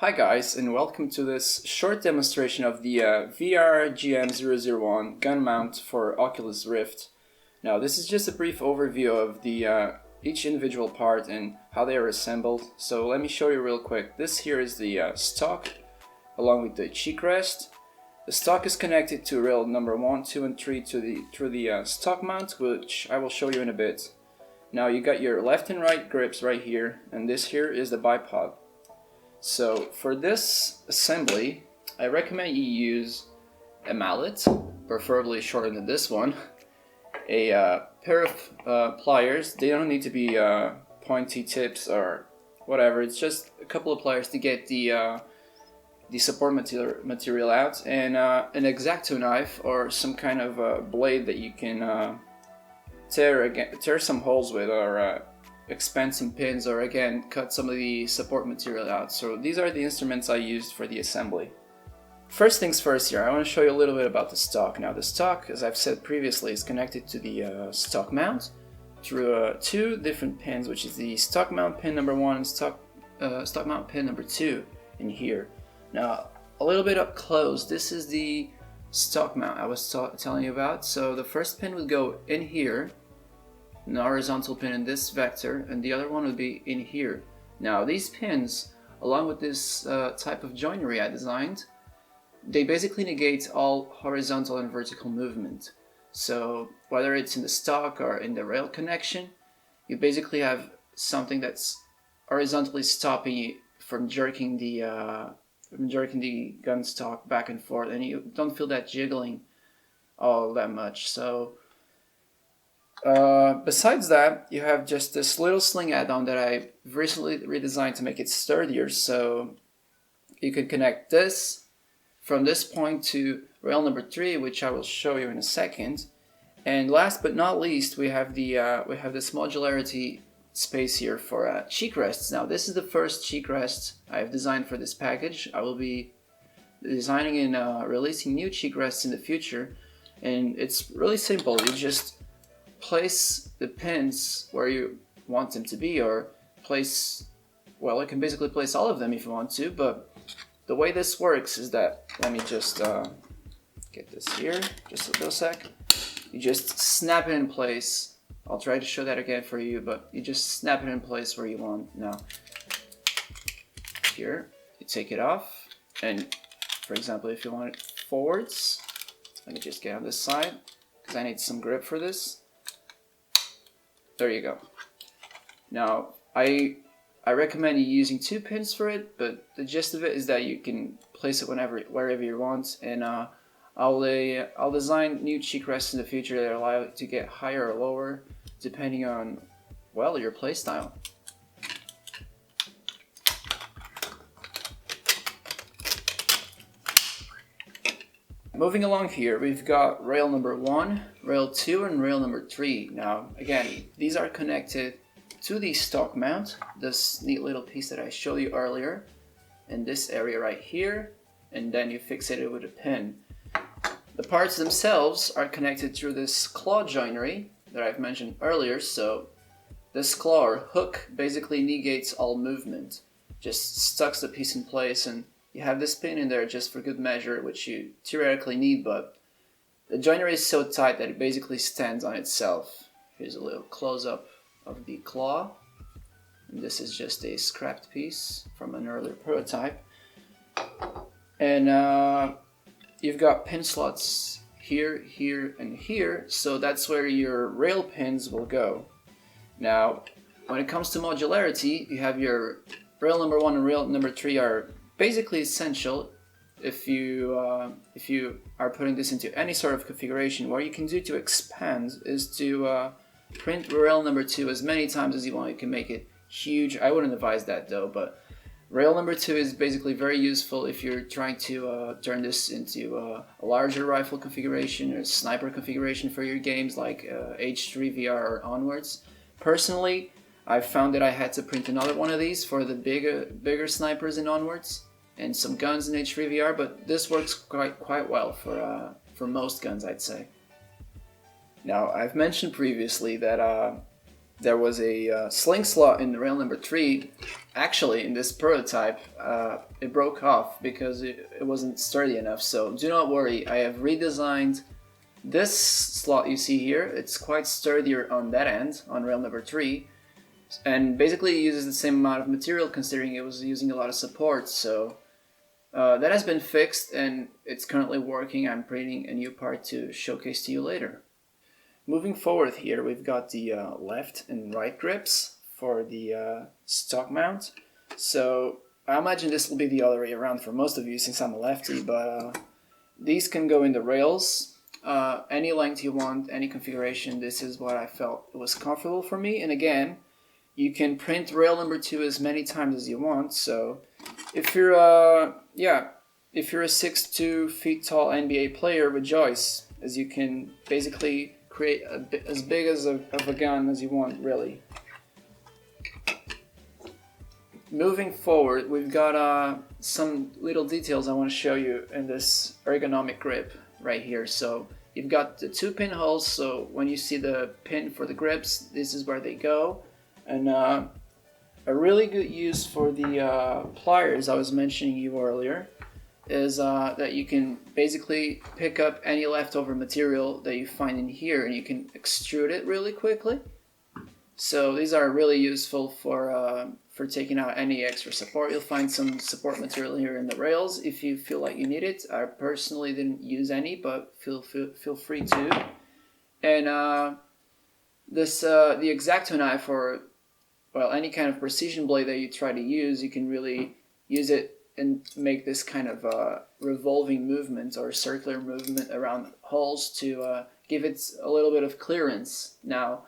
Hi guys, and welcome to this short demonstration of the VRGM 001 gun mount for Oculus Rift. Now this is just a brief overview of the each individual part and how they are assembled. So let me show you real quick. This here is the stock along with the cheek rest. The stock is connected to rail number 1, 2, and 3 through the stock mount, which I will show you in a bit. Now you got your left and right grips right here, and this here is the bipod. So for this assembly, I recommend you use a mallet, preferably shorter than this one, a pair of pliers. They don't need to be pointy tips or whatever, it's just a couple of pliers to get the support material out, and an X-Acto knife or some kind of blade that you can tear some holes with, or expand some pins, or again cut some of the support material out. So these are the instruments I used for the assembly. First things first here, I want to show you a little bit about the stock. Now the stock, as I've said previously, is connected to the stock mount through two different pins, which is the stock mount pin number 1 and stock mount pin number 2 in here. Now a little bit up close, this is the stock mount I was telling you about. So the first pin would go in here, an horizontal pin in this vector, and the other one would be in here. Now these pins, along with this type of joinery I designed, they basically negate all horizontal and vertical movement. So whether it's in the stock or in the rail connection, you basically have something that's horizontally stopping you from jerking the gun stock back and forth, and you don't feel that jiggling all that much. So besides that, you have just this little sling add-on that I recently redesigned to make it sturdier. So you can connect this from this point to rail number 3, which I will show you in a second. And last but not least, we have this modularity space here for cheek rests. Now this is the first cheek rest I've designed for this package. I will be designing and releasing new cheek rests in the future, and it's really simple. You just place the pins where you want them to be, or place, well, you can basically place all of them if you want to, but the way this works is that, let me just get this here, just a little sec. You just snap it in place. I'll try to show that again for you, but you just snap it in place where you want. Now here you take it off, and for example, if you want it forwards, let me just get on this side because I need some grip for this. There you go. Now I recommend you using 2 pins for it, but the gist of it is that you can place it wherever you want, and I'll design new cheek rests in the future that allow it to get higher or lower depending on, well, your playstyle. Moving along here, we've got rail number 1, rail 2, and rail number 3. Now, again, these are connected to the stock mount, this neat little piece that I showed you earlier, in this area right here, and then you fixate it with a pin. The parts themselves are connected through this claw joinery that I've mentioned earlier. So this claw or hook basically negates all movement, just stucks the piece in place, and you have this pin in there just for good measure, which you theoretically need, but the joinery is so tight that it basically stands on itself. Here's a little close-up of the claw. And this is just a scrapped piece from an earlier prototype. And you've got pin slots here, here, and here, so that's where your rail pins will go. Now, when it comes to modularity, you have your rail number 1 and rail number 3 are basically essential if you are putting this into any sort of configuration. What you can do to expand is to print rail number 2 as many times as you want. You can make it huge. I wouldn't advise that though, but rail number 2 is basically very useful if you're trying to turn this into a larger rifle configuration or sniper configuration for your games like H3 VR or onwards. Personally, I found that I had to print another one of these for the bigger snipers and onwards, and some guns in H3 VR, but this works quite well for most guns, I'd say. Now, I've mentioned previously that there was a sling slot in rail number 3. Actually, in this prototype, it broke off because it wasn't sturdy enough. So do not worry, I have redesigned this slot you see here. It's quite sturdier on that end, on rail number 3. And basically it uses the same amount of material considering it was using a lot of support. So that has been fixed and it's currently working. I'm printing a new part to showcase to you later. Moving forward here, we've got the left and right grips for the stock mount. So I imagine this will be the other way around for most of you since I'm a lefty, but these can go in the rails, any length you want, any configuration. This is what I felt was comfortable for me. And again, you can print rail number 2 as many times as you want. So if you're a 6'2" feet tall NBA player, rejoice, as you can basically create as big of a gun as you want, really. Moving forward, we've got some little details I want to show you in this ergonomic grip right here. So you've got the 2 pinholes, so when you see the pin for the grips, this is where they go. And a really good use for the pliers I was mentioning you earlier is that you can basically pick up any leftover material that you find in here and you can extrude it really quickly. So these are really useful for taking out any extra support. You'll find some support material here in the rails if you feel like you need it. I personally didn't use any, but feel free to. And the X-Acto knife, or well, any kind of precision blade that you try to use, you can really use it and make this kind of revolving movement or circular movement around holes to give it a little bit of clearance. Now,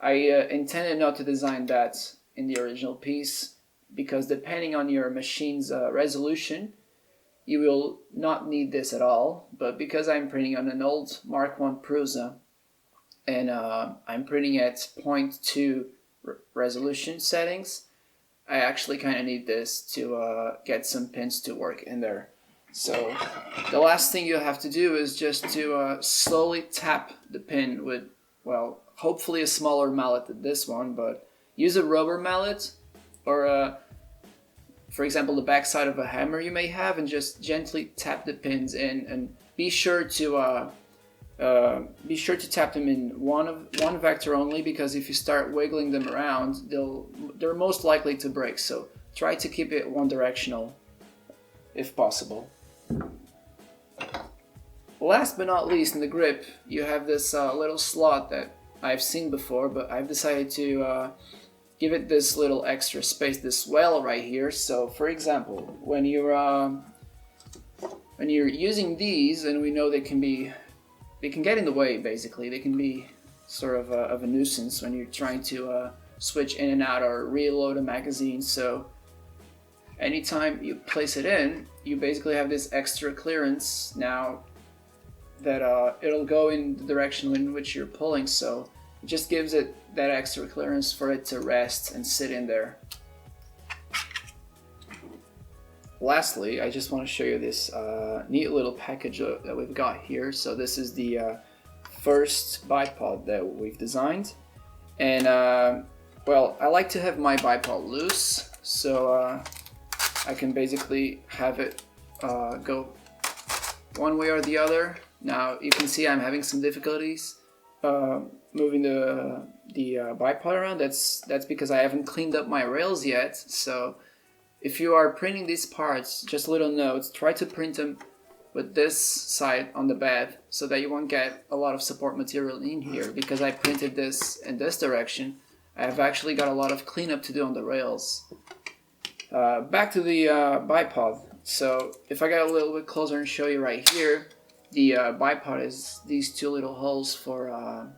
I intended not to design that in the original piece because depending on your machine's resolution, you will not need this at all. But because I'm printing on an old Mark I Prusa and I'm printing at 0.2 resolution settings, I actually kind of need this to get some pins to work in there. So the last thing you have to do is just to slowly tap the pin with, well, hopefully a smaller mallet than this one, but use a rubber mallet or, for example, the backside of a hammer you may have, and just gently tap the pins in, and be sure to tap them in one vector only, because if you start wiggling them around, they're most likely to break. So try to keep it one directional if possible. Last but not least, in the grip, you have this little slot that I've seen before, but I've decided to give it this little extra space, this well right here. So for example, when you're using these, and we know they can get in the way, basically. They can be sort of a nuisance when you're trying to switch in and out or reload a magazine. So anytime you place it in, you basically have this extra clearance now that it'll go in the direction in which you're pulling. So it just gives it that extra clearance for it to rest and sit in there. Lastly, I just want to show you this neat little package that we've got here. So this is the first bipod that we've designed. And well, I like to have my bipod loose, so I can basically have it go one way or the other. Now you can see I'm having some difficulties moving the bipod around. That's because I haven't cleaned up my rails yet. So if you are printing these parts, just a little note, try to print them with this side on the bed so that you won't get a lot of support material in here. Because I printed this in this direction, I have actually got a lot of cleanup to do on the rails. Back to the bipod. So if I get a little bit closer and show you right here, the bipod is these two little holes for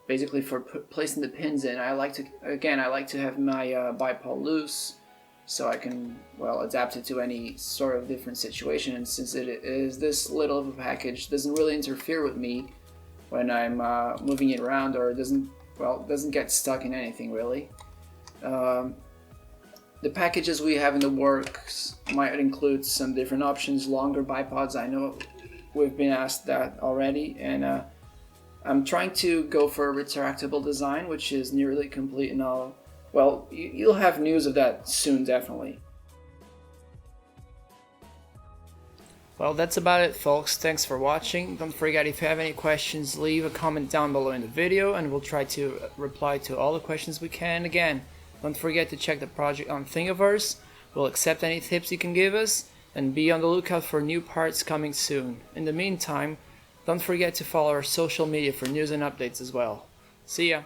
basically for placing the pins in. I like to have my bipod loose, so I can, well, adapt it to any sort of different situation. And since it is this little of a package, it doesn't really interfere with me when I'm moving it around, or it doesn't get stuck in anything really. The packages we have in the works might include some different options, longer bipods. I know we've been asked that already, and I'm trying to go for a retractable design, which is nearly complete now. Well, you'll have news of that soon, definitely. Well, that's about it, folks. Thanks for watching. Don't forget, if you have any questions, leave a comment down below in the video and we'll try to reply to all the questions we can. Again, don't forget to check the project on Thingiverse. We'll accept any tips you can give us, and be on the lookout for new parts coming soon. In the meantime, don't forget to follow our social media for news and updates as well. See ya!